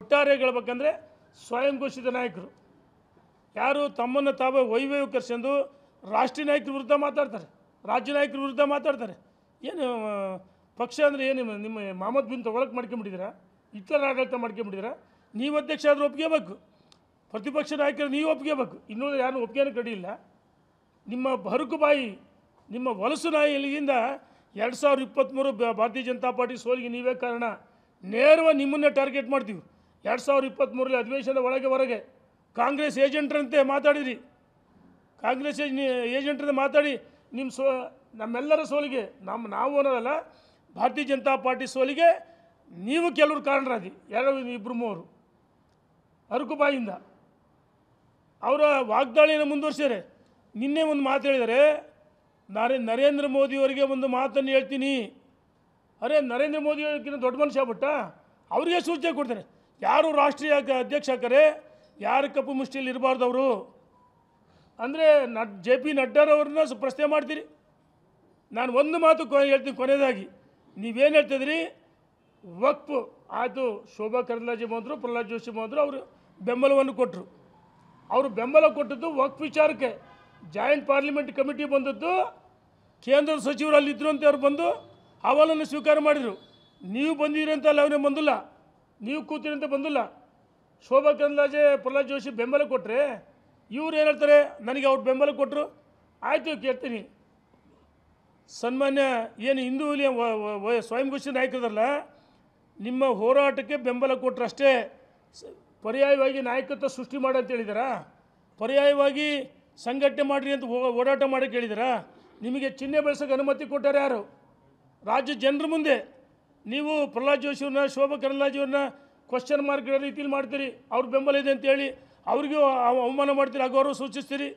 ಒಟ್ಟಾರೆ ಹೇಳ್ಬೇಕಂದ್ರೆ ಸ್ವಯಂ ಘೋಷಿತ ನಾಯಕರು ಯಾರು ತಮ್ಮನ್ನು ತಾವೇ ವೈಭವೀಕರಿಸಿಕೊಂಡು ರಾಷ್ಟ್ರೀಯ ನಾಯಕರ ವಿರುದ್ಧ ಮಾತಾಡ್ತಾರೆ, ರಾಜ್ಯ ನಾಯಕರ ವಿರುದ್ಧ ಮಾತಾಡ್ತಾರೆ. ಏನು ಪಕ್ಷ ಅಂದರೆ ಏನು ನಿಮ್ಮ ಮೊಹಮ್ಮದ್ ಬಿನ್ ತೊಗೊಳಕ್ಕೆ ಮಾಡ್ಕೊಂಬಿಟ್ಟಿದ್ದೀರಾ, ಹಿಟ್ಲರ್ ಆಡಳಿತ ಮಾಡ್ಕೊಂಬಿಟ್ಟಿದ್ದೀರಾ? ನೀವು ಅಧ್ಯಕ್ಷ ಆದರೂ ಒಪ್ಕೋಬೇಕು, ಪ್ರತಿಪಕ್ಷ ನಾಯಕರು ನೀವು ಒಪ್ಕೋಬೇಕು, ಇನ್ನೂರು ಯಾರನ್ನೂ ಒಪ್ಪಿಗೆನೂ ಕಡಿಯಿಲ್ಲ. ನಿಮ್ಮ ಹರುಕು ಬಾಯಿ, ನಿಮ್ಮ ಹೊಲಸು ನಾಯಿಯಿಂದ 2023 ಭಾರತೀಯ ಜನತಾ ಪಾರ್ಟಿ ಸೋಲಿಗೆ ನೀವೇ ಕಾರಣ. ನೇರವಾಗಿ ನಿಮ್ಮನ್ನೇ ಟಾರ್ಗೆಟ್ ಮಾಡ್ತೀವಿ. 2023 ಅಧಿವೇಶನದ ಒಳಗೆ ಹೊರಗೆ ಕಾಂಗ್ರೆಸ್ ಏಜೆಂಟ್ರಂತೆ ಮಾತಾಡಿದ್ರಿ, ಕಾಂಗ್ರೆಸ್ ಏಜೆಂಟ್ರಂತೆ ಮಾತಾಡಿ ನಮ್ಮೆಲ್ಲರ ಸೋಲಿಗೆ ನಾವು ಅನ್ನೋದಲ್ಲ, ಭಾರತೀಯ ಜನತಾ ಪಾರ್ಟಿ ಸೋಲಿಗೆ ನೀವು ಕೆಲವರು ಕಾರಣರಾದಿ, ಯಾರು ಇಬ್ಬರು ಮೂವರು ಅರಕು ಬಾಯಿಂದ ಅವರ ವಾಗ್ದಾಳಿಯನ್ನು ಮುಂದುವರಿಸಿದ್ದಾರೆ. ನಿನ್ನೆ ಒಂದು ಮಾತು ಹೇಳಿದ್ದಾರೆ, ನರೇಂದ್ರ ಮೋದಿಯವರಿಗೆ ಒಂದು ಮಾತನ್ನು ಹೇಳ್ತೀನಿ. ಅರೆ, ನರೇಂದ್ರ ಮೋದಿಯವರಿಗಿಂತ ದೊಡ್ಡ ಮನುಷ್ಯ ಆಗ್ಬಿಟ್ಟ, ಅವರಿಗೆ ಸೂಚನೆ ಕೊಡ್ತಾರೆ. ಯಾರು ರಾಷ್ಟ್ರೀಯ ಅಧ್ಯಕ್ಷ ಹಾಕರೆ, ಯಾರು ಕಪ್ಪು ಮುಷ್ಟಿಯಲ್ಲಿ ಇರಬಾರ್ದು ಅವರು ಅಂದರೆ JP ನಡ್ಡಾರವ್ರನ್ನ ಪ್ರಶ್ನೆ ಮಾಡ್ತೀರಿ. ನಾನು ಒಂದು ಮಾತು ಹೇಳ್ತೀನಿ ಕೊನೆಯದಾಗಿ, ನೀವೇನು ಹೇಳ್ತಿದ್ರಿ, ವಕ್ಫ್ ಆಯಿತು, ಶೋಭಾ ಕರಂದ್ಲಾಜೆ ಬಂದರು, ಪ್ರಹ್ಲಾದ್ ಜೋಶಿ ಬಂದರು, ಅವರು ಬೆಂಬಲವನ್ನು ಕೊಟ್ಟರು. ಅವರು ಬೆಂಬಲ ಕೊಟ್ಟದ್ದು ವಕ್ಫ್ ವಿಚಾರಕ್ಕೆ. ಜಾಯಿಂಟ್ ಪಾರ್ಲಿಮೆಂಟ್ ಕಮಿಟಿ ಬಂದದ್ದು ಕೇಂದ್ರದ ಸಚಿವರು ಅಲ್ಲಿದ್ದರು ಅಂತ ಅವ್ರು ಬಂದು ಅಹವಾಲನ್ನು ಸ್ವೀಕಾರ ಮಾಡಿದರು. ನೀವು ಬಂದಿದ್ದೀರಿ ಅಂತ ಅಲ್ಲ, ಅವನೇ ಬಂದಿಲ್ಲ, ನೀವು ಕೂತೀರಿ ಅಂತ ಬಂದಿಲ್ಲ. ಶೋಭಾ ಕರಂದ್ಲಾಜೆ ಪ್ರಹ್ಲಾದ್ ಜೋಶಿ ಬೆಂಬಲ ಕೊಟ್ಟರೆ ಇವ್ರು ಏನು ಹೇಳ್ತಾರೆ, ನನಗೆ ಅವ್ರು ಬೆಂಬಲ ಕೊಟ್ಟರು, ಆಯಿತು ಕೇಳ್ತೀನಿ. ಸನ್ಮಾನ್ಯ ಏನು ಹಿಂದೂ ಸ್ವಯಂ ಘೋಷಿತ ನಾಯಕರಲ್ಲ, ನಿಮ್ಮ ಹೋರಾಟಕ್ಕೆ ಬೆಂಬಲ ಕೊಟ್ಟರು ಅಷ್ಟೇ. ಪರ್ಯಾಯವಾಗಿ ನಾಯಕತ್ವ ಸೃಷ್ಟಿ ಮಾಡಿ ಅಂತ ಹೇಳಿದಾರಾ? ಪರ್ಯಾಯವಾಗಿ ಸಂಘಟನೆ ಮಾಡಿರಿ ಅಂತ ಓಡಾಟ ಮಾಡೋಕ್ಕೆ ಹೇಳಿದಾರಾ? ನಿಮಗೆ ಚಿಹ್ನೆ ಬೆಳೆಸೋಕೆ ಅನುಮತಿ ಕೊಟ್ಟಾರೆ ಯಾರು? ರಾಜ್ಯ ಜನರ ಮುಂದೆ ನೀವು ಪ್ರಹ್ಲಾದ್ ಜೋಶಿಯವ್ರನ್ನ, ಶೋಭಾ ಕರಂದ್ಲಾಜೆಯವ್ರನ್ನ ಕ್ವಶನ್ ಮಾರ್ಕ್ ರೀತಿಯಲ್ಲಿ ಮಾಡ್ತೀರಿ. ಅವ್ರ ಬೆಂಬಲ ಇದೆ ಅಂತೇಳಿ ಅವ್ರಿಗೂ ಅವಮಾನ ಮಾಡ್ತೀರಿ, ಅಗೌರವ ಸೂಚಿಸ್ತೀರಿ.